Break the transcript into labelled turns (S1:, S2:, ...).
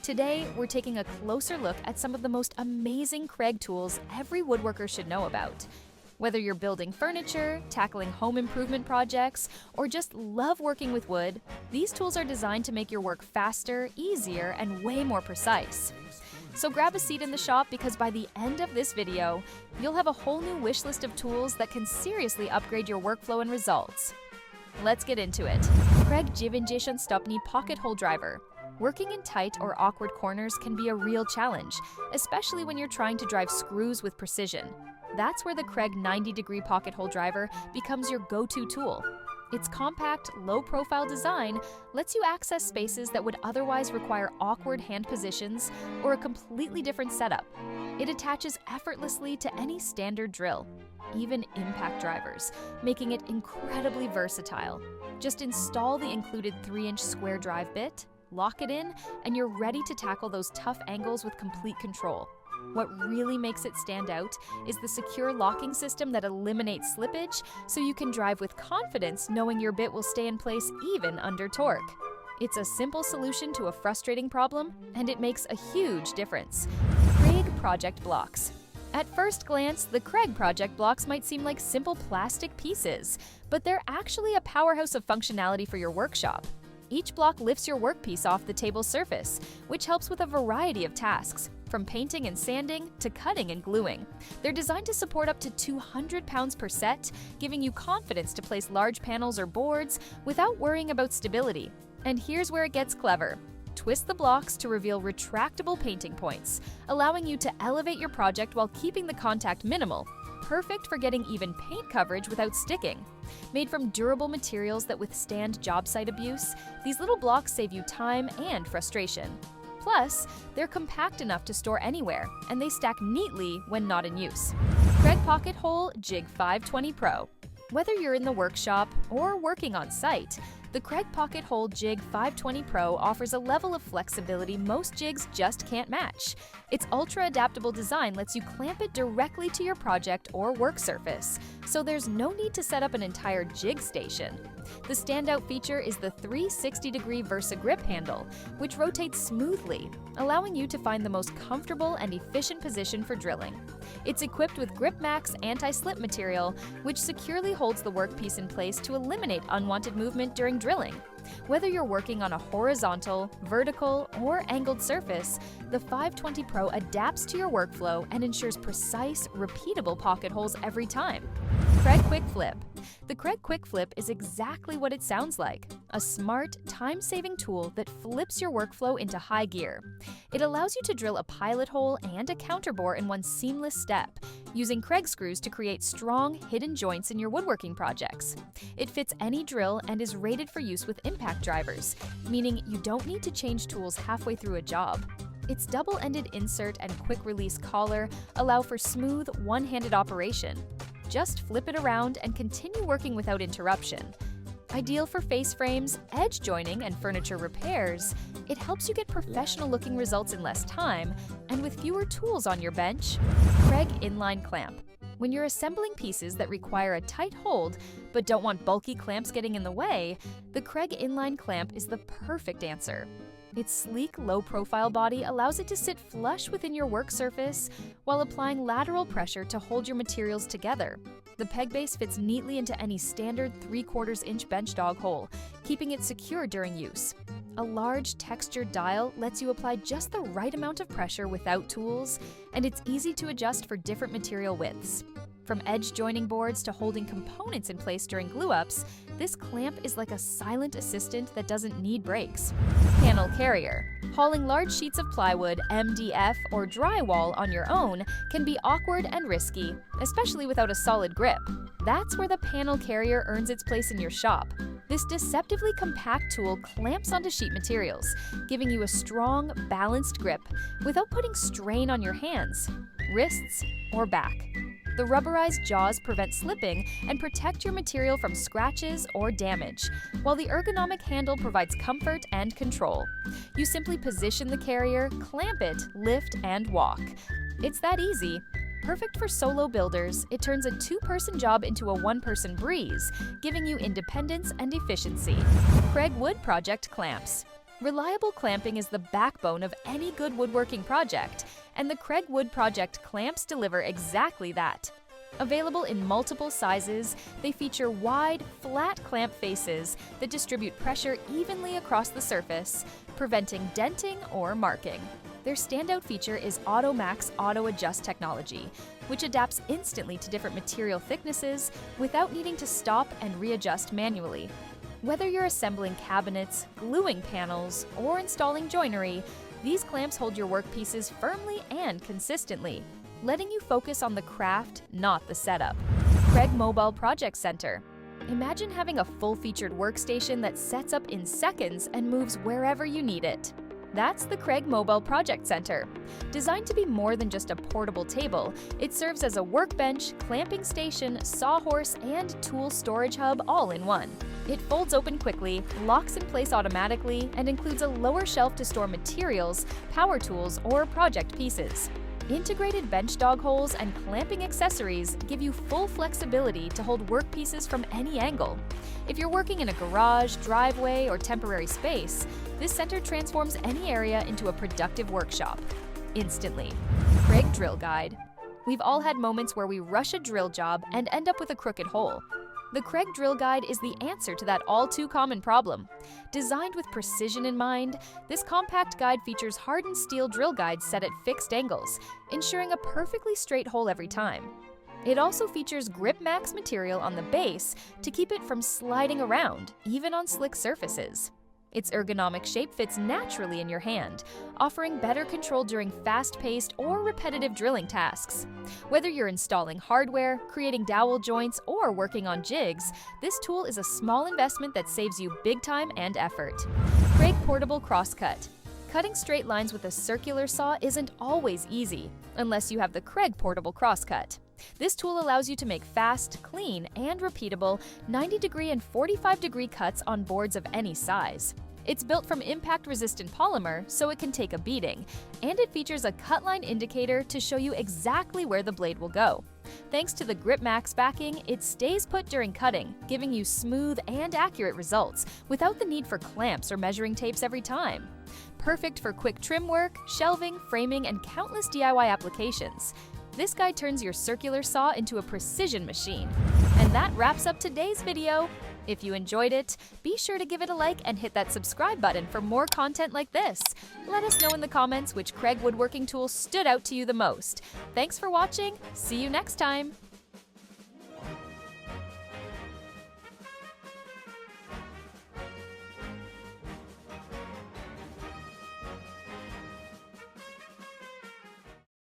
S1: Today, we're taking a closer look at some of the most amazing Kreg tools every woodworker should know about. Whether you're building furniture, tackling home improvement projects, or just love working with wood, these tools are designed to make your work faster, easier, and way more precise. So grab a seat in the shop because by the end of this video, you'll have a whole new wish list of tools that can seriously upgrade your workflow and results. Let's get into it. Kreg 90-stopni pocket hole driver. Working in tight or awkward corners can be a real challenge, especially when you're trying to drive screws with precision. That's where the Kreg 90-degree pocket hole driver becomes your go-to tool. Its compact, low-profile design lets you access spaces that would otherwise require awkward hand positions or a completely different setup. It attaches effortlessly to any standard drill, even impact drivers, making it incredibly versatile. Just install the included 3-inch square drive bit, lock it in, and you're ready to tackle those tough angles with complete control. What really makes it stand out is the secure locking system that eliminates slippage, so you can drive with confidence knowing your bit will stay in place even under torque. It's a simple solution to a frustrating problem, and it makes a huge difference. Kreg project blocks. At first glance, the Kreg project blocks might seem like simple plastic pieces, but they're actually a powerhouse of functionality for your workshop. Each block lifts your workpiece off the table's surface, which helps with a variety of tasks, from painting and sanding to cutting and gluing. They're designed to support up to 200 pounds per set, giving you confidence to place large panels or boards without worrying about stability. And here's where it gets clever. Twist the blocks to reveal retractable painting points, allowing you to elevate your project while keeping the contact minimal. Perfect for getting even paint coverage without sticking. Made from durable materials that withstand job site abuse, these little blocks save you time and frustration. Plus, they're compact enough to store anywhere, and they stack neatly when not in use. Kreg Pocket Hole Jig 520 Pro. Whether you're in the workshop or working on site, the Kreg Pocket Hole Jig 520 Pro offers a level of flexibility most jigs just can't match. Its ultra-adaptable design lets you clamp it directly to your project or work surface, so there's no need to set up an entire jig station. The standout feature is the 360-degree Versa grip handle, which rotates smoothly, allowing you to find the most comfortable and efficient position for drilling. It's equipped with Grip Max anti-slip material, which securely holds the workpiece in place to eliminate unwanted movement during drilling. Whether you're working on a horizontal, vertical, or angled surface, the 520 Pro adapts to your workflow and ensures precise, repeatable pocket holes every time. Kreg Quick Flip. The Kreg Quick Flip is exactly what it sounds like, a smart, time-saving tool that flips your workflow into high gear. It allows you to drill a pilot hole and a counterbore in one seamless step, using Kreg screws to create strong, hidden joints in your woodworking projects. It fits any drill and is rated for use with impact drivers, meaning you don't need to change tools halfway through a job. Its double-ended insert and quick-release collar allow for smooth, one-handed operation. Just flip it around and continue working without interruption. Ideal for face frames, edge joining, and furniture repairs, it helps you get professional-looking results in less time and with fewer tools on your bench. Kreg Inline Clamp. When you're assembling pieces that require a tight hold but don't want bulky clamps getting in the way, the Kreg Inline Clamp is the perfect answer. Its sleek, low-profile body allows it to sit flush within your work surface while applying lateral pressure to hold your materials together. The peg base fits neatly into any standard 3/4-inch bench dog hole, keeping it secure during use. A large, textured dial lets you apply just the right amount of pressure without tools, and it's easy to adjust for different material widths. From edge joining boards to holding components in place during glue-ups, this clamp is like a silent assistant that doesn't need brakes. Panel Carrier. Hauling large sheets of plywood, MDF, or drywall on your own can be awkward and risky, especially without a solid grip. That's where the Panel Carrier earns its place in your shop. This deceptively compact tool clamps onto sheet materials, giving you a strong, balanced grip without putting strain on your hands, wrists, or back. The rubberized jaws prevent slipping and protect your material from scratches or damage, while the ergonomic handle provides comfort and control. You simply position the carrier, clamp it, lift, and walk. It's that easy. Perfect for solo builders, it turns a two-person job into a one-person breeze, giving you independence and efficiency. Kreg Wood Project Clamps. Reliable clamping is the backbone of any good woodworking project, and the Kreg Wood Project clamps deliver exactly that. Available in multiple sizes, they feature wide, flat clamp faces that distribute pressure evenly across the surface, preventing denting or marking. Their standout feature is AutoMax Auto Adjust technology, which adapts instantly to different material thicknesses without needing to stop and readjust manually. Whether you're assembling cabinets, gluing panels, or installing joinery, these clamps hold your workpieces firmly and consistently, letting you focus on the craft, not the setup. Kreg Mobile Project Center. Imagine having a full-featured workstation that sets up in seconds and moves wherever you need it. That's the Kreg Mobile Project Center. Designed to be more than just a portable table, it serves as a workbench, clamping station, sawhorse, and tool storage hub all in one. It folds open quickly, locks in place automatically, and includes a lower shelf to store materials, power tools, or project pieces. Integrated bench dog holes and clamping accessories give you full flexibility to hold workpieces from any angle. If you're working in a garage, driveway, or temporary space, this center transforms any area into a productive workshop instantly. Kreg Drill Guide. We've all had moments where we rush a drill job and end up with a crooked hole. The Kreg Drill Guide is the answer to that all-too-common problem. Designed with precision in mind, this compact guide features hardened steel drill guides set at fixed angles, ensuring a perfectly straight hole every time. It also features Grip Max material on the base to keep it from sliding around, even on slick surfaces. Its ergonomic shape fits naturally in your hand, offering better control during fast-paced or repetitive drilling tasks. Whether you're installing hardware, creating dowel joints, or working on jigs, this tool is a small investment that saves you big time and effort. Kreg Portable Crosscut. Cutting straight lines with a circular saw isn't always easy, unless you have the Kreg Portable Crosscut. This tool allows you to make fast, clean, and repeatable 90-degree and 45-degree cuts on boards of any size. It's built from impact-resistant polymer, so it can take a beating, and it features a cut line indicator to show you exactly where the blade will go. Thanks to the Grip Max backing, it stays put during cutting, giving you smooth and accurate results without the need for clamps or measuring tapes every time. Perfect for quick trim work, shelving, framing, and countless DIY applications. This guide turns your circular saw into a precision machine. And that wraps up today's video. If you enjoyed it, be sure to give it a like and hit that subscribe button for more content like this. Let us know in the comments which Kreg woodworking tool stood out to you the most. Thanks for watching. See you next time.